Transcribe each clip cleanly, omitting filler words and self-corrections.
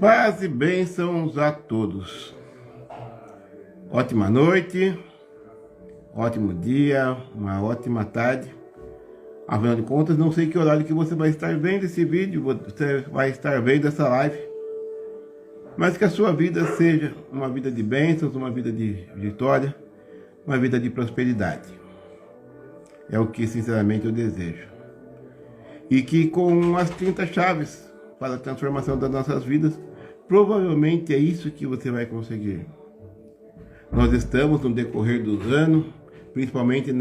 Paz e bênçãos a todos. Ótima noite, ótimo dia, uma ótima tarde. Afinal de contas, não sei que horário que você vai estar vendo esse vídeo, você vai estar vendo essa live. Mas que a sua vida seja uma vida de bênçãos, uma vida de vitória, uma vida de prosperidade. É o que sinceramente eu desejo. E que com as 30 chaves para a transformação das nossas vidas, provavelmente é isso que você vai conseguir. Nós estamos no decorrer do ano, principalmente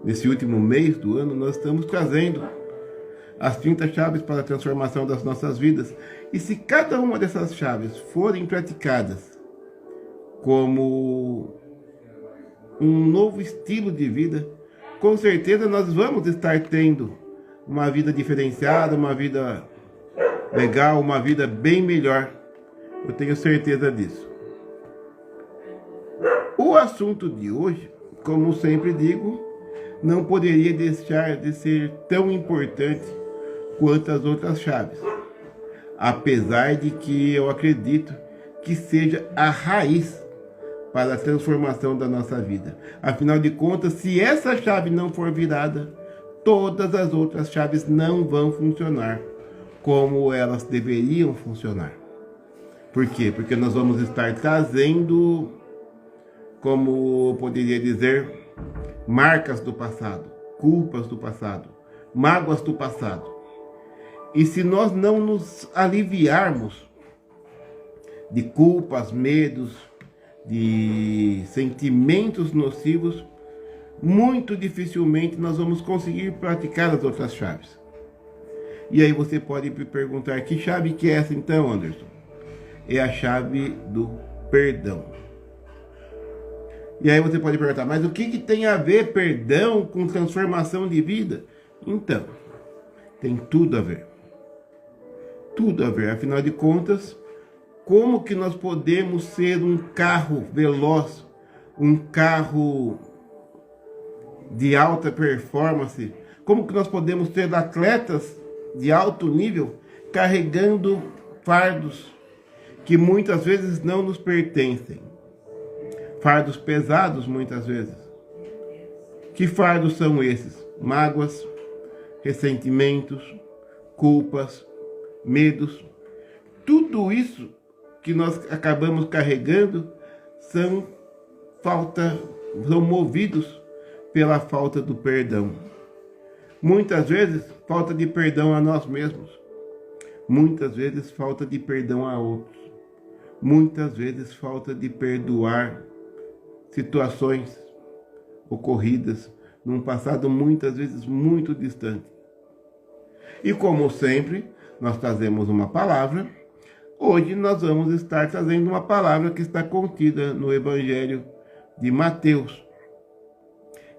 nesse último mês do ano, nós estamos trazendo as 30 chaves para a transformação das nossas vidas. E se cada uma dessas chaves forem praticadas como um novo estilo de vida, com certeza nós vamos estar tendo uma vida diferenciada, uma vida legal, uma vida bem melhor. Eu tenho certeza disso. O assunto de hoje, como sempre digo, não poderia deixar de ser tão importante quanto as outras chaves. Apesar de que eu acredito que seja a raiz para a transformação da nossa vida. Afinal de contas, se essa chave não for virada, todas as outras chaves não vão funcionar como elas deveriam funcionar. Por quê? Porque nós vamos estar trazendo, como eu poderia dizer, marcas do passado, culpas do passado, mágoas do passado. E se nós não nos aliviarmos de culpas, medos, de sentimentos nocivos, muito dificilmente nós vamos conseguir praticar as outras chaves. E aí você pode me perguntar, que chave que é essa então, Anderson? É a chave do perdão. E aí você pode perguntar, mas o que tem a ver perdão com transformação de vida? Então, tem tudo a ver. Tudo a ver. Afinal de contas, como que nós podemos ser um carro veloz, um carro de alta performance? Como que nós podemos ser atletas de alto nível carregando fardos que muitas vezes não nos pertencem? Fardos pesados muitas vezes. Que fardos são esses? Mágoas, ressentimentos, culpas, medos. Tudo isso que nós acabamos carregando são movidos pela falta do perdão. Muitas vezes, falta de perdão a nós mesmos. Muitas vezes, falta de perdão a outros. Muitas vezes, falta de perdoar situações ocorridas num passado muitas vezes muito distante. E como sempre, nós trazemos uma palavra. Hoje nós vamos estar trazendo uma palavra que está contida no Evangelho de Mateus,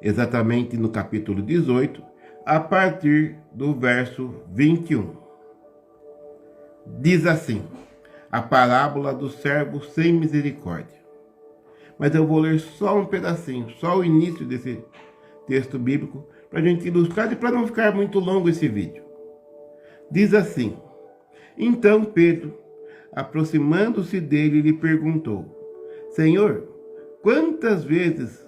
exatamente no capítulo 18, a partir do verso 21. Diz assim, a parábola do servo sem misericórdia. Mas eu vou ler só um pedacinho, só o início desse texto bíblico, para a gente ilustrar e para não ficar muito longo esse vídeo. Diz assim, então Pedro, aproximando-se dele, lhe perguntou, Senhor, quantas vezes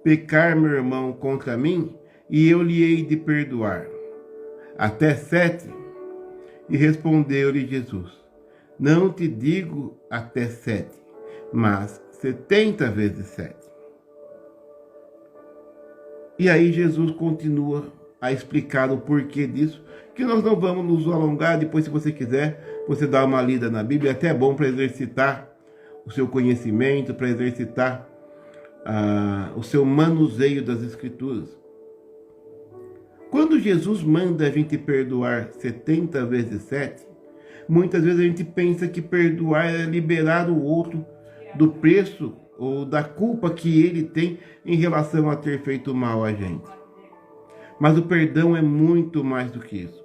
pecar meu irmão contra mim e eu lhe hei de perdoar? Até 7? E respondeu-lhe Jesus, não te digo até 7, mas 70 vezes 7. E aí Jesus continua a explicar o porquê disso, que nós não vamos nos alongar. Depois, se você quiser, você dá uma lida na Bíblia, é até bom para exercitar o seu conhecimento, para exercitar o seu manuseio das Escrituras. Quando Jesus manda a gente perdoar 70 vezes 7, muitas vezes a gente pensa que perdoar é liberar o outro do preço ou da culpa que ele tem em relação a ter feito mal a gente. Mas o perdão é muito mais do que isso.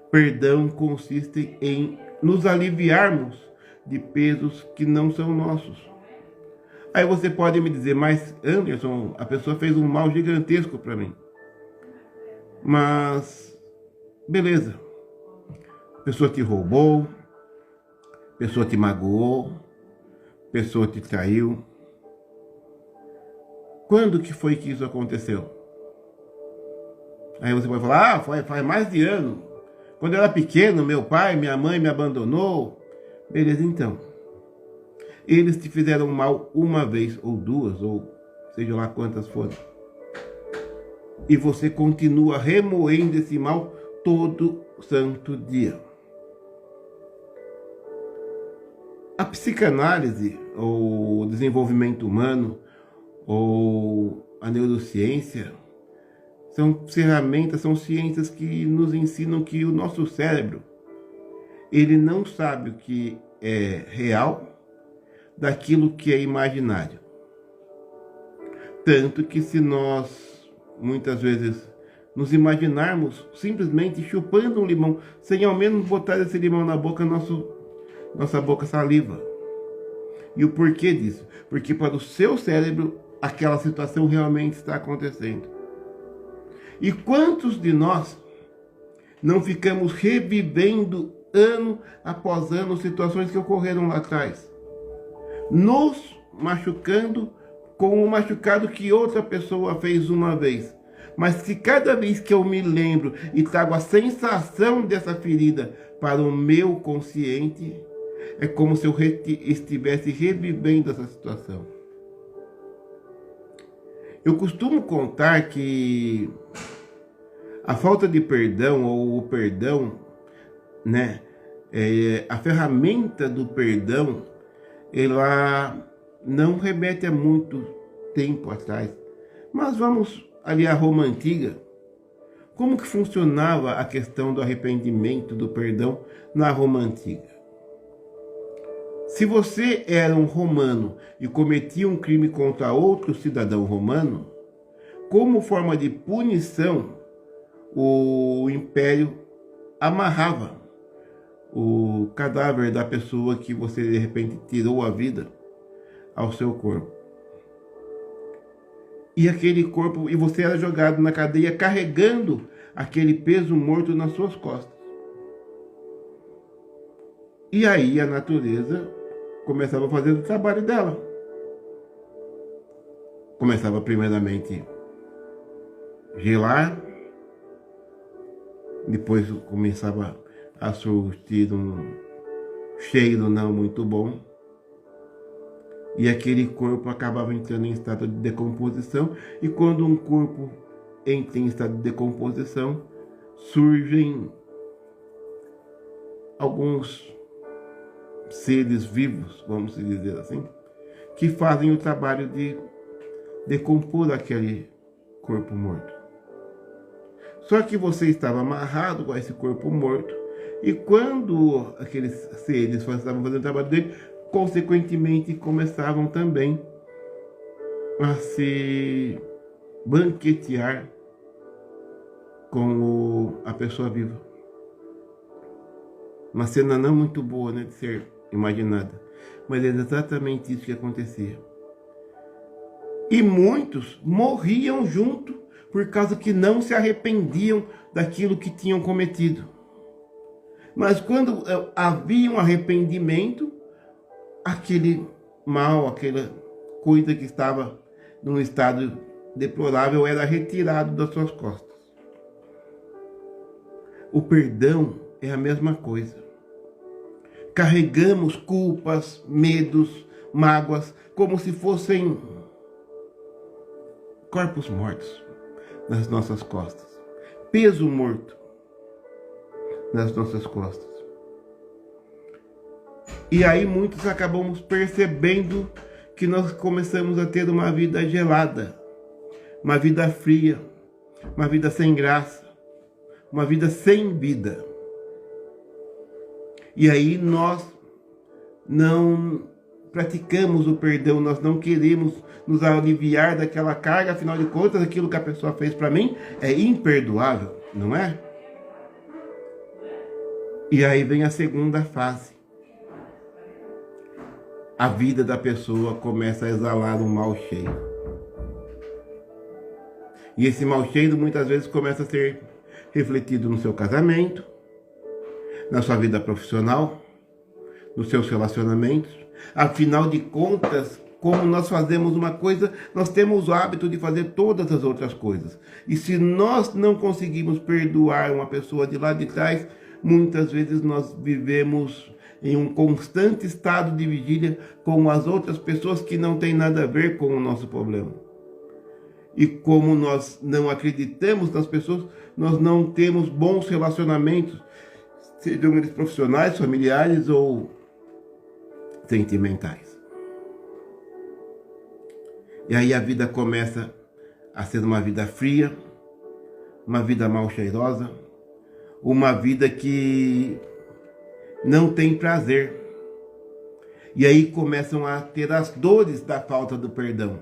Perdão consiste em nos aliviarmos de pesos que não são nossos. Aí você pode me dizer, mas Anderson, a pessoa fez um mal gigantesco para mim. Mas, beleza. A pessoa te roubou, pessoa te magoou, pessoa te traiu. Quando que foi que isso aconteceu? Aí você vai falar, faz mais de ano. Quando eu era pequeno, meu pai, minha mãe me abandonou. Beleza, então. Eles te fizeram mal uma vez, ou duas, ou seja lá quantas forem. E você continua remoendo esse mal todo santo dia. A psicanálise, ou o desenvolvimento humano, ou a neurociência, são ferramentas, são ciências que nos ensinam que o nosso cérebro, ele não sabe o que é real daquilo que é imaginário. Tanto que se nós, muitas vezes, nos imaginarmos simplesmente chupando um limão, sem ao menos botar esse limão na boca, nossa boca saliva. E o porquê disso? Porque para o seu cérebro, aquela situação realmente está acontecendo. E quantos de nós não ficamos revivendo ano após ano situações que ocorreram lá atrás, nos machucando com o machucado que outra pessoa fez uma vez? Mas se cada vez que eu me lembro e trago a sensação dessa ferida para o meu consciente, é como se eu estivesse revivendo essa situação. Eu costumo contar que a falta de perdão, ou o perdão, né, a ferramenta do perdão, ela não remete a muito tempo atrás. Mas vamos ali à Roma Antiga. Como que funcionava a questão do arrependimento, do perdão na Roma Antiga? Se você era um romano e cometia um crime contra outro cidadão romano, como forma de punição, o império amarrava o cadáver da pessoa que você de repente tirou a vida ao seu corpo. E aquele corpo, e você era jogado na cadeia carregando aquele peso morto nas suas costas. E aí a natureza começava a fazer o trabalho dela. Começava primeiramente gelar, depois começava a surtir um cheiro não muito bom, e aquele corpo acabava entrando em estado de decomposição, e quando um corpo entra em estado de decomposição, surgem alguns seres vivos, vamos dizer assim, que fazem o trabalho de decompor aquele corpo morto. Só que você estava amarrado com esse corpo morto, e quando aqueles seres estavam fazendo o trabalho dele, consequentemente começavam também a se banquetear com a pessoa viva. Uma cena não muito boa, né, de ser imaginada, mas é exatamente isso que acontecia. E muitos morriam junto por causa que não se arrependiam daquilo que tinham cometido. Mas quando havia um arrependimento, aquele mal, aquela coisa que estava num estado deplorável era retirado das suas costas. O perdão é a mesma coisa. Carregamos culpas, medos, mágoas, como se fossem corpos mortos nas nossas costas. Peso morto nas nossas costas. E aí muitos acabamos percebendo que nós começamos a ter uma vida gelada, uma vida fria, uma vida sem graça, uma vida sem vida. E aí nós não praticamos o perdão, nós não queremos nos aliviar daquela carga, afinal de contas, aquilo que a pessoa fez para mim é imperdoável, não é? E aí vem a segunda fase. A vida da pessoa começa a exalar um mau cheiro. E esse mau cheiro muitas vezes começa a ser refletido no seu casamento, na sua vida profissional, nos seus relacionamentos. Afinal de contas, como nós fazemos uma coisa, nós temos o hábito de fazer todas as outras coisas. E se nós não conseguimos perdoar uma pessoa de lá de trás, muitas vezes nós vivemos em um constante estado de vigília com as outras pessoas que não têm nada a ver com o nosso problema. E como nós não acreditamos nas pessoas, nós não temos bons relacionamentos, sejam eles profissionais, familiares ou sentimentais. E aí a vida começa a ser uma vida fria, uma vida mal cheirosa, uma vida que não tem prazer. E aí começam a ter as dores da falta do perdão.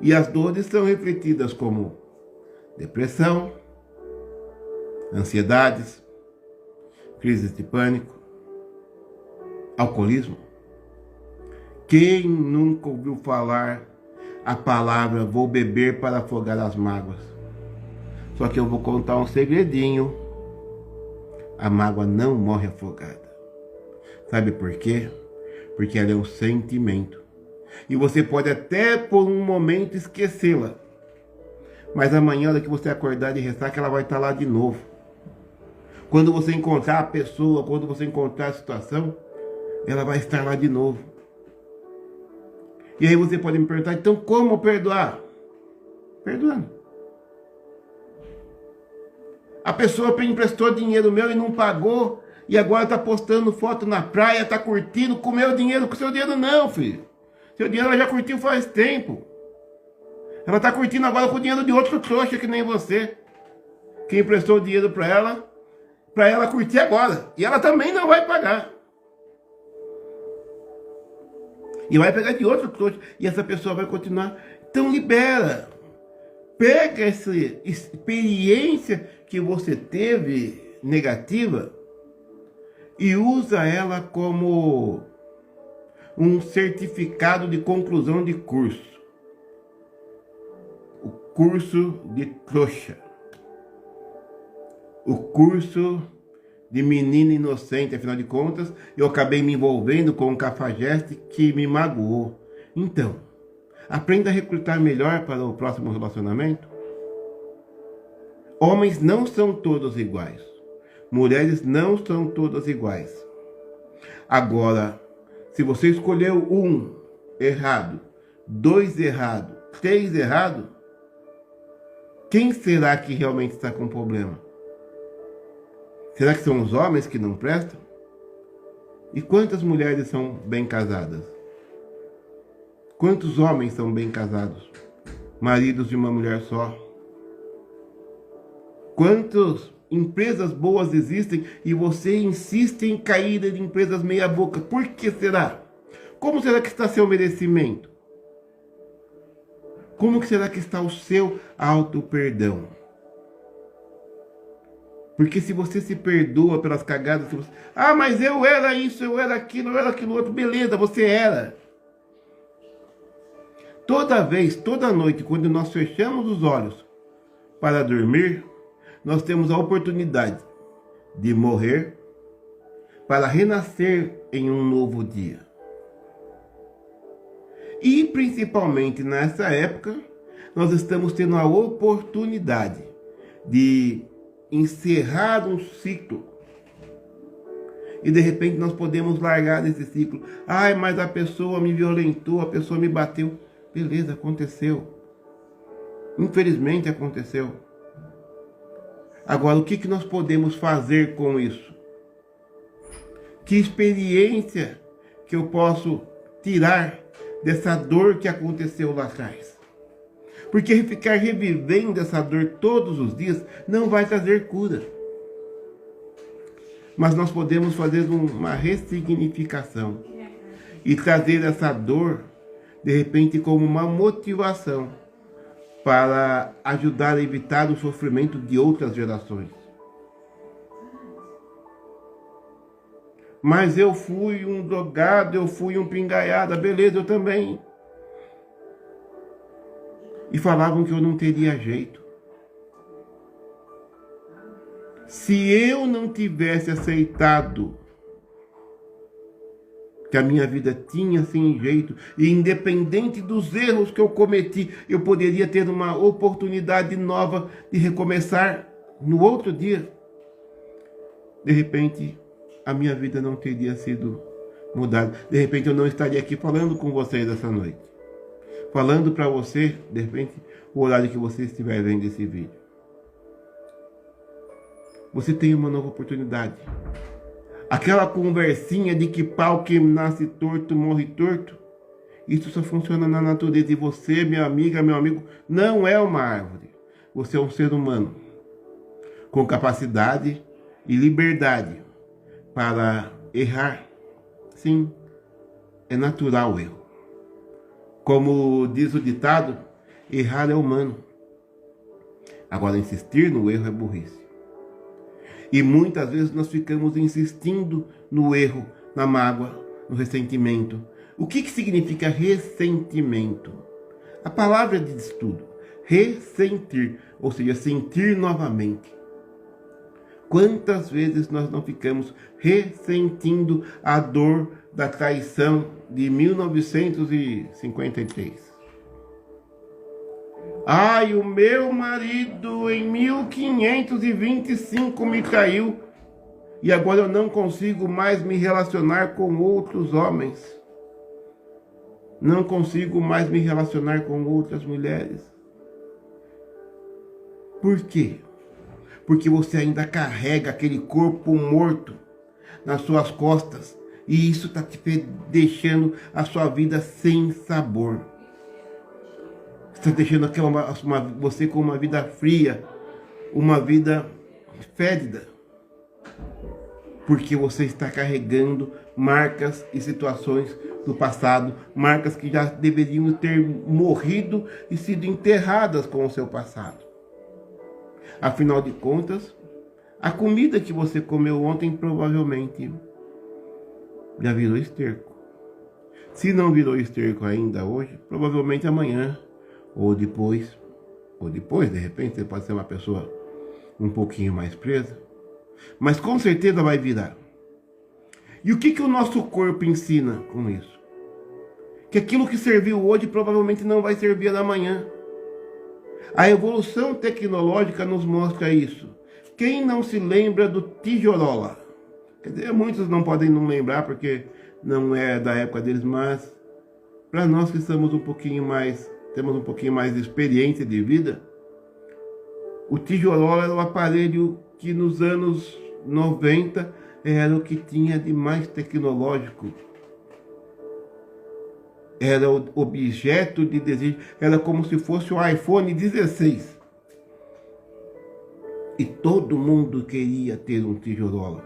E as dores são refletidas como depressão, ansiedades, crises de pânico, alcoolismo. Quem nunca ouviu falar a palavra vou beber para afogar as mágoas? Só que eu vou contar um segredinho. A mágoa não morre afogada. Sabe por quê? Porque ela é um sentimento. E você pode até por um momento esquecê-la. Mas amanhã, hora que você acordar de ressaca, ela vai estar lá de novo. Quando você encontrar a pessoa, quando você encontrar a situação, ela vai estar lá de novo. E aí você pode me perguntar, então como perdoar? Perdoando. A pessoa me emprestou dinheiro meu e não pagou, e agora está postando foto na praia, está curtindo com o meu dinheiro, com o seu dinheiro não, filho. Seu dinheiro ela já curtiu faz tempo. Ela está curtindo agora com o dinheiro de outro trouxa que nem você, que emprestou o dinheiro para ela curtir agora. E ela também não vai pagar. E vai pegar de outro trouxa. E essa pessoa vai continuar. Então libera. Pega essa experiência que você teve negativa e usa ela como um certificado de conclusão de curso. O curso de trouxa. O curso de menina inocente, afinal de contas, eu acabei me envolvendo com um cafajeste que me magoou. Então, aprenda a recrutar melhor para o próximo relacionamento. Homens não são todos iguais. Mulheres não são todas iguais. Agora, se você escolheu um errado, dois errado, três errado, quem será que realmente está com problema? Será que são os homens que não prestam? E quantas mulheres são bem casadas? Quantos homens são bem casados? Maridos de uma mulher só? Quantas empresas boas existem e você insiste em cair em empresas meia boca? Por que será? Como será que está seu merecimento? Como que será que está o seu auto-perdão? Porque se você se perdoa pelas cagadas, se você... Ah, mas eu era isso, eu era aquilo, eu era aquilo outro. Beleza, você era. Toda vez, toda noite, quando nós fechamos os olhos para dormir, nós temos a oportunidade de morrer para renascer em um novo dia. E principalmente nessa época, nós estamos tendo a oportunidade de encerrar um ciclo. E de repente nós podemos largar esse ciclo. Ai, mas a pessoa me violentou, a pessoa me bateu. Beleza, aconteceu. Infelizmente aconteceu. Agora, o que nós podemos fazer com isso? Que experiência que eu posso tirar dessa dor que aconteceu lá atrás? Porque ficar revivendo essa dor todos os dias não vai trazer cura. Mas nós podemos fazer uma ressignificação e trazer essa dor, de repente, como uma motivação para ajudar a evitar o sofrimento de outras gerações. Mas eu fui um drogado, eu fui um pingaiada, beleza, eu também. E falavam que eu não teria jeito. Se eu não tivesse aceitado que a minha vida tinha sem jeito, e independente dos erros que eu cometi, eu poderia ter uma oportunidade nova de recomeçar no outro dia. De repente, a minha vida não teria sido mudada. De repente, eu não estaria aqui falando com vocês essa noite. Falando para você, de repente, o horário que você estiver vendo esse vídeo. Você tem uma nova oportunidade. Aquela conversinha de que pau que nasce torto, morre torto, isso só funciona na natureza. E você, minha amiga, meu amigo, não é uma árvore. Você é um ser humano com capacidade e liberdade para errar. Sim, é natural o erro. Como diz o ditado, errar é humano. Agora, insistir no erro é burrice. E muitas vezes nós ficamos insistindo no erro, na mágoa, no ressentimento. O que significa ressentimento? A palavra diz tudo. Ressentir, ou seja, sentir novamente. Quantas vezes nós não ficamos ressentindo a dor da traição de 1953? Ai, o meu marido em 1525 me traiu e agora eu não consigo mais me relacionar com outros homens. Não consigo mais me relacionar com outras mulheres. Por quê? Porque você ainda carrega aquele corpo morto nas suas costas e isso está te deixando a sua vida sem sabor. Está deixando você com uma vida fria, uma vida fétida, porque você está carregando marcas e situações do passado, marcas que já deveriam ter morrido e sido enterradas com o seu passado. Afinal de contas, a comida que você comeu ontem provavelmente já virou esterco. Se não virou esterco ainda hoje, provavelmente amanhã, ou depois, de repente, você pode ser uma pessoa um pouquinho mais presa, mas com certeza vai virar. E o que o nosso corpo ensina com isso? Que aquilo que serviu hoje provavelmente não vai servir amanhã. A evolução tecnológica nos mostra isso. Quem não se lembra do tijolola? Quer dizer, muitos não podem não lembrar porque não é da época deles, mas para nós que temos um pouquinho mais de experiência de vida, o tijolola era o aparelho que nos anos 90 era o que tinha de mais tecnológico. Era o objeto de desejo, era como se fosse o iPhone 16. E todo mundo queria ter um tijolola.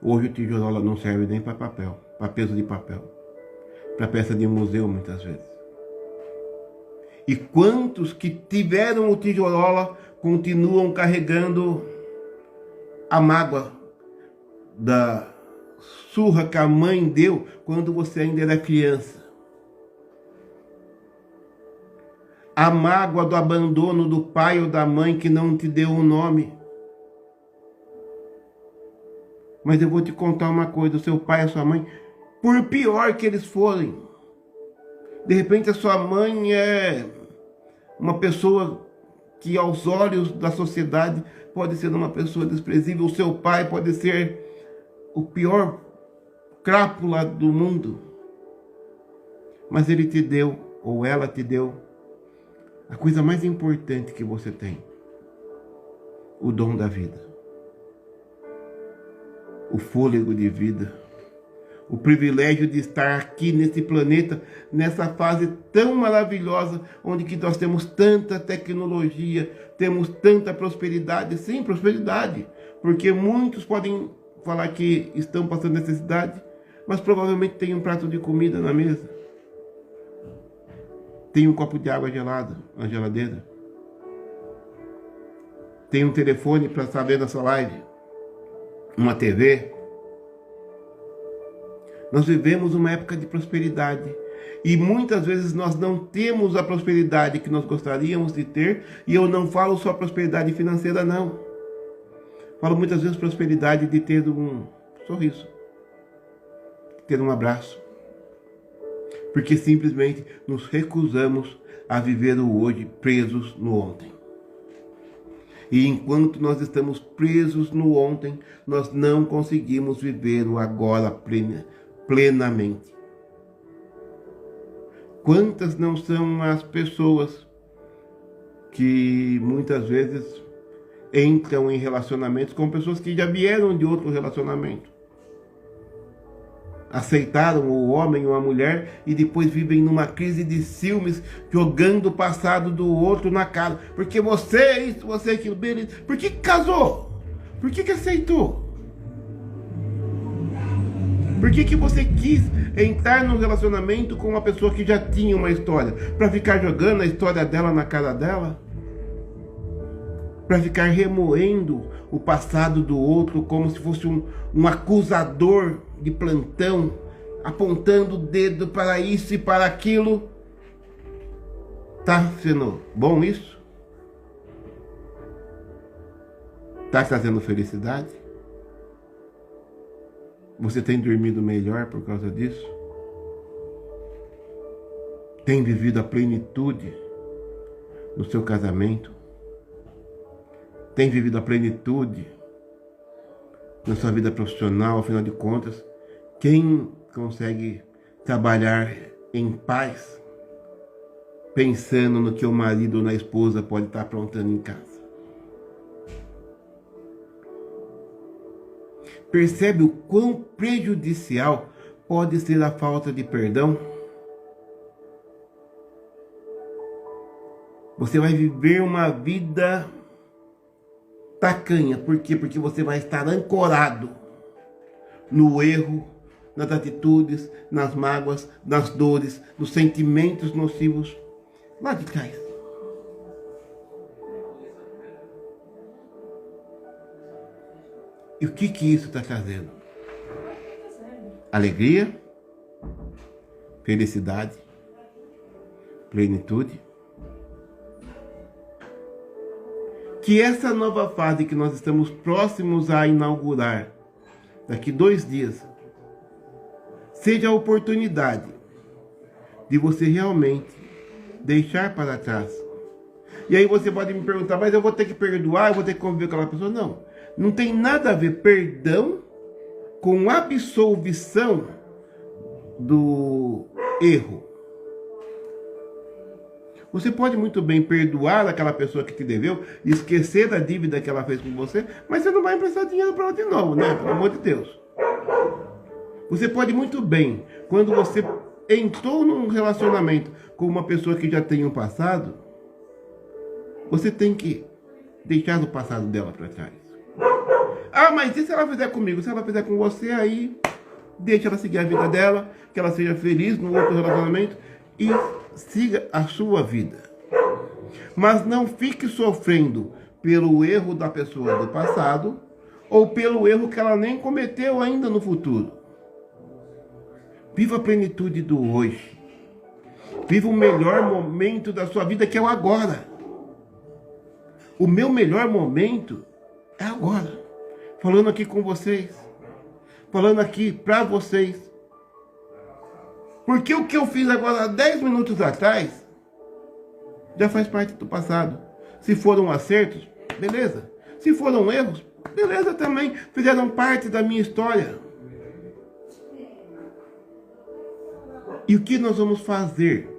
Hoje o tijolola não serve nem para papel, para peso de papel, para peça de museu muitas vezes. E quantos que tiveram o tijolola continuam carregando a mágoa da surra que a mãe deu quando você ainda era criança? A mágoa do abandono do pai ou da mãe que não te deu um nome. Mas eu vou te contar uma coisa, o seu pai e a sua mãe, por pior que eles forem, de repente a sua mãe é uma pessoa que aos olhos da sociedade pode ser uma pessoa desprezível, o seu pai pode ser o pior crápula do mundo, mas ele te deu, ou ela te deu, a coisa mais importante que você tem, o dom da vida, o fôlego de vida, o privilégio de estar aqui nesse planeta, nessa fase tão maravilhosa, onde que nós temos tanta tecnologia, temos tanta prosperidade. Sim, prosperidade, porque muitos podem falar que estão passando necessidade, mas provavelmente tem um prato de comida na mesa, tem um copo de água gelada na geladeira, tem um telefone para saber da sua live, uma TV. Nós vivemos uma época de prosperidade e muitas vezes nós não temos a prosperidade que nós gostaríamos de ter, e eu não falo só prosperidade financeira, não. Falo muitas vezes prosperidade de ter um sorriso, ter um abraço. Porque simplesmente nos recusamos a viver o hoje presos no ontem. E enquanto nós estamos presos no ontem, nós não conseguimos viver o agora plenamente. Quantas não são as pessoas que muitas vezes entram em relacionamentos com pessoas que já vieram de outro relacionamento? Aceitaram o homem ou a mulher e depois vivem numa crise de ciúmes, jogando o passado do outro na cara. Porque você é isso, você é aquilo, beleza. Por que casou? Por que aceitou? Por que você quis entrar num relacionamento com uma pessoa que já tinha uma história? Para ficar jogando a história dela na cara dela? Para ficar remoendo o passado do outro como se fosse um acusador de plantão, apontando o dedo para isso e para aquilo? Tá sendo bom isso? Tá trazendo felicidade? Você tem dormido melhor por causa disso? Tem vivido a plenitude no seu casamento? Tem vivido a plenitude na sua vida profissional? Afinal de contas, quem consegue trabalhar em paz, pensando no que o marido ou na esposa pode estar aprontando em casa? Percebe o quão prejudicial pode ser a falta de perdão? Você vai viver uma vida tacanha. Por quê? Porque você vai estar ancorado no erro, nas atitudes, nas mágoas, nas dores, nos sentimentos nocivos lá de trás. E o que isso está trazendo? Alegria, felicidade, plenitude. Que essa nova fase que nós estamos próximos a inaugurar, daqui 2 dias, seja a oportunidade de você realmente deixar para trás. E aí você pode me perguntar, mas eu vou ter que perdoar, eu vou ter que conviver com aquela pessoa? Não. Não tem nada a ver perdão com absolvição do erro. Você pode muito bem perdoar aquela pessoa que te deveu, esquecer da dívida que ela fez com você, mas você não vai emprestar dinheiro para ela de novo, né? Pelo amor de Deus. Você pode muito bem, quando você entrou num relacionamento com uma pessoa que já tem um passado, você tem que deixar o passado dela para trás. Ah, mas e se ela fizer comigo? Se ela fizer com você, aí deixa ela seguir a vida dela, que ela seja feliz no outro relacionamento e siga a sua vida. Mas não fique sofrendo pelo erro da pessoa do passado ou pelo erro que ela nem cometeu ainda no futuro. Viva a plenitude do hoje. Viva o melhor momento da sua vida, que é o agora. O meu melhor momento é agora. Falando aqui com vocês. Falando aqui para vocês. Porque o que eu fiz agora 10 minutos atrás já faz parte do passado. Se foram acertos, beleza. Se foram erros, beleza também. Fizeram parte da minha história. E o que nós vamos fazer?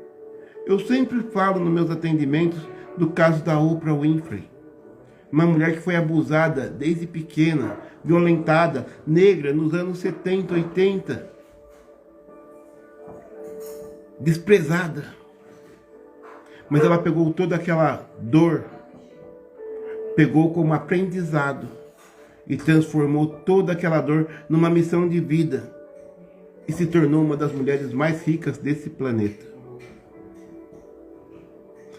Eu sempre falo nos meus atendimentos do caso da Oprah Winfrey. Uma mulher que foi abusada desde pequena, violentada, negra, nos anos 70, 80. Desprezada. Mas ela pegou toda aquela dor, pegou como aprendizado e transformou toda aquela dor numa missão de vida e se tornou uma das mulheres mais ricas desse planeta.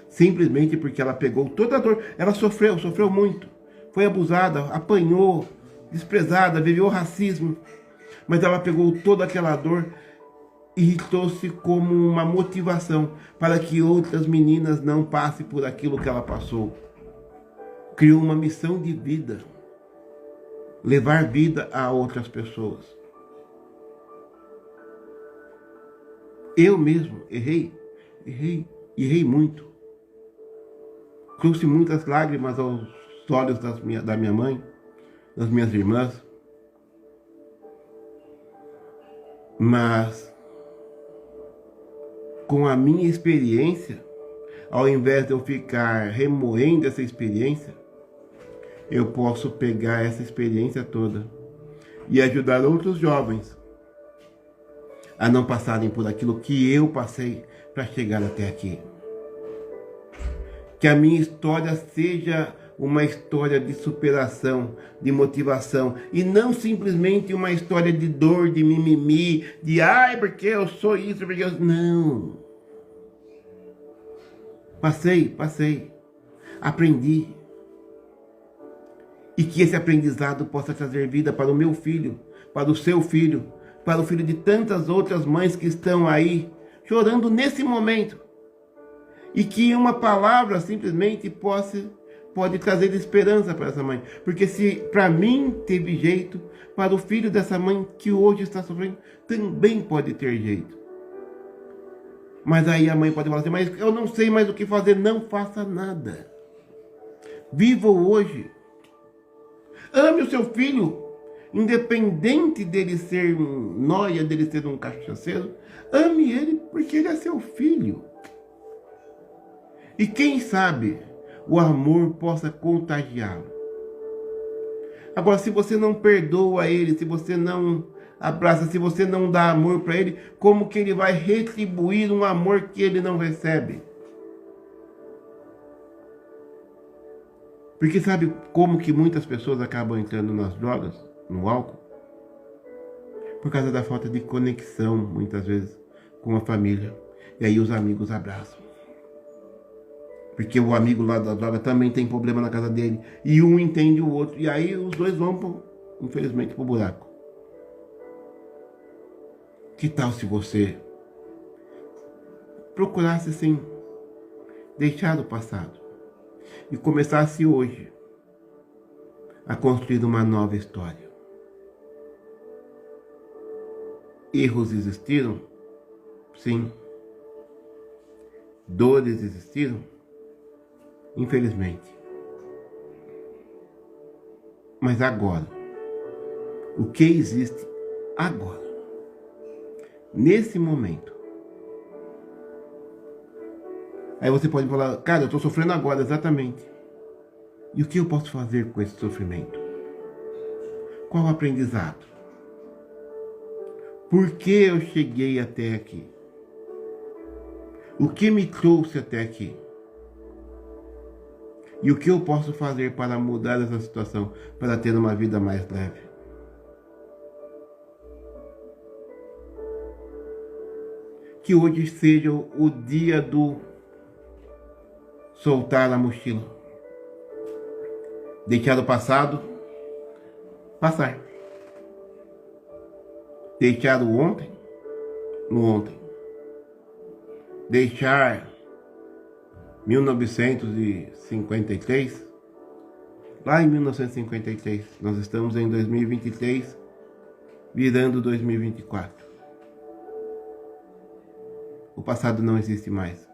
Simplesmente porque ela pegou toda a dor. Ela sofreu muito. Foi abusada, apanhou, desprezada, viveu racismo. Mas ela pegou toda aquela dor e trouxe como uma motivação para que outras meninas não passem por aquilo que ela passou. Criou uma missão de vida. Levar vida a outras pessoas. Eu mesmo errei muito. Trouxe muitas lágrimas aos olhos da minha mãe, das minhas irmãs. Mas, com a minha experiência, ao invés de eu ficar remoendo essa experiência, eu posso pegar essa experiência toda e ajudar outros jovens a não passarem por aquilo que eu passei para chegar até aqui. Que a minha história seja uma história de superação, de motivação, e não simplesmente uma história de dor, de mimimi, de ai, porque eu sou isso, porque eu... Não. Passei, aprendi. E que esse aprendizado possa trazer vida para o meu filho, para o seu filho, para o filho de tantas outras mães que estão aí chorando nesse momento. E que uma palavra simplesmente pode trazer esperança para essa mãe. Porque se para mim teve jeito, para o filho dessa mãe que hoje está sofrendo, também pode ter jeito. Mas aí a mãe pode falar assim, mas eu não sei mais o que fazer. Não faça nada. Viva o hoje. Ame o seu filho. Independente dele ser um nóia, dele ser um cachaceiro, ame ele porque ele é seu filho. E quem sabe o amor possa contagiá-lo. Agora, se você não perdoa ele, se você não abraça, se você não dá amor para ele, como que ele vai retribuir um amor que ele não recebe? Porque sabe como que muitas pessoas acabam entrando nas drogas, no álcool? Por causa da falta de conexão, muitas vezes, com a família. E aí os amigos abraçam. Porque o amigo lá da droga também tem problema na casa dele. E um entende o outro. E aí os dois vão, infelizmente, pro buraco. Que tal se você procurasse, assim, deixar o passado e começasse hoje a construir uma nova história? Erros existiram? Sim. Dores existiram? Infelizmente. Mas agora, o que existe agora, nesse momento? Aí você pode falar, cara, eu estou sofrendo agora, exatamente. E o que eu posso fazer com esse sofrimento? Qual o aprendizado? Por que eu cheguei até aqui? O que me trouxe até aqui? E o que eu posso fazer para mudar essa situação, para ter uma vida mais leve? Que hoje seja o dia do soltar a mochila. Deixar o passado passar. Deixar o ontem no ontem. Deixar 1953, lá em 1953, nós estamos em 2023, virando 2024. O passado não existe mais.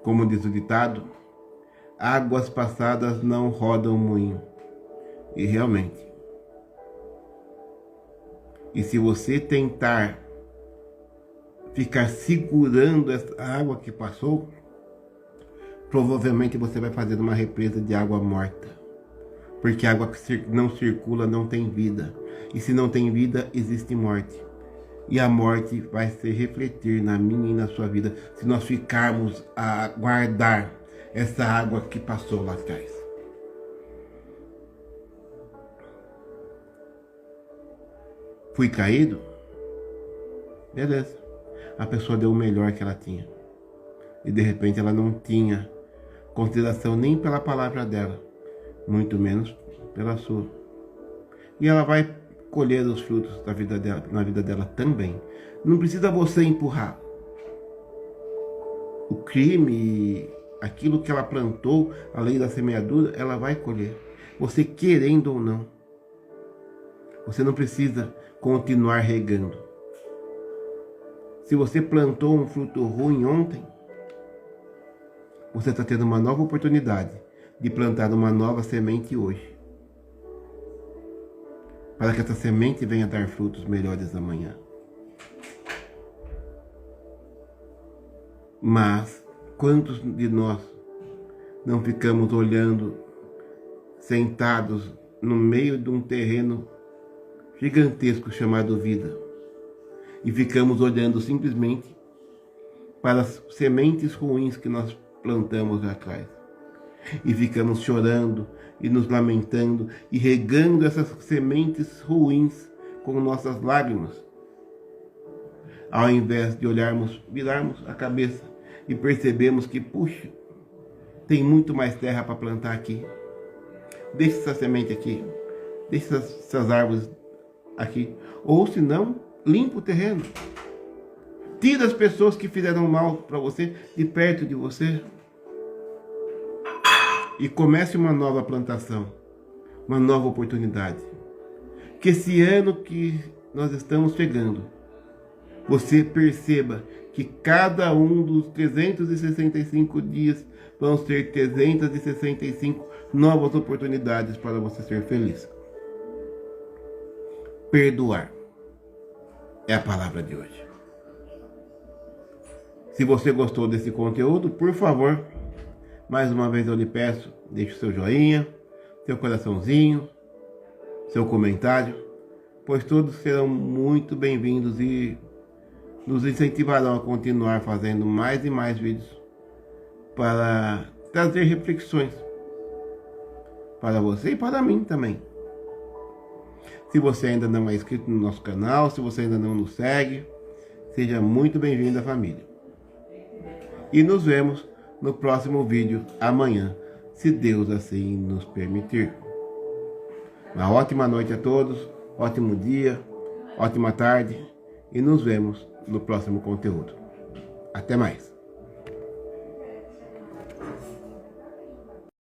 Como diz o ditado, águas passadas não rodam moinho. E realmente. E se você tentar ficar segurando essa água que passou, provavelmente você vai fazer uma represa de água morta. Porque a água que não circula não tem vida. E se não tem vida, existe morte. E a morte vai se refletir na minha e na sua vida se nós ficarmos a guardar essa água que passou lá atrás. Fui caído? Beleza. A pessoa deu o melhor que ela tinha. E de repente ela não tinha consideração nem pela palavra dela, muito menos pela sua. E ela vai colher os frutos da vida dela, na vida dela também. Não precisa você empurrar. O crime, aquilo que ela plantou, a lei da semeadura, ela vai colher. Você querendo ou não. Você não precisa continuar regando. Se você plantou um fruto ruim ontem, você está tendo uma nova oportunidade de plantar uma nova semente hoje, para que essa semente venha dar frutos melhores amanhã. Mas quantos de nós não ficamos olhando, sentados no meio de um terreno gigantesco chamado vida, e ficamos olhando simplesmente para as sementes ruins que nós plantamos lá atrás, e ficamos chorando e nos lamentando e regando essas sementes ruins com nossas lágrimas, ao invés de virarmos a cabeça e percebemos que, puxa, tem muito mais terra para plantar aqui. Deixa essa semente aqui, deixa essas árvores aqui, ou se não, limpa o terreno. Tira as pessoas que fizeram mal para você de perto de você. E comece uma nova plantação, uma nova oportunidade. Que esse ano que nós estamos chegando, você perceba que cada um dos 365 dias vão ser 365 novas oportunidades para você ser feliz. Perdoar é a palavra de hoje. Se você gostou desse conteúdo, por favor, mais uma vez eu lhe peço, deixe o seu joinha, seu coraçãozinho, seu comentário, pois todos serão muito bem-vindos e nos incentivarão a continuar fazendo mais e mais vídeos para trazer reflexões para você e para mim também. Se você ainda não é inscrito no nosso canal, se você ainda não nos segue, seja muito bem-vindo à família. E nos vemos no próximo vídeo amanhã, se Deus assim nos permitir. Uma ótima noite a todos, ótimo dia, ótima tarde e nos vemos no próximo conteúdo. Até mais!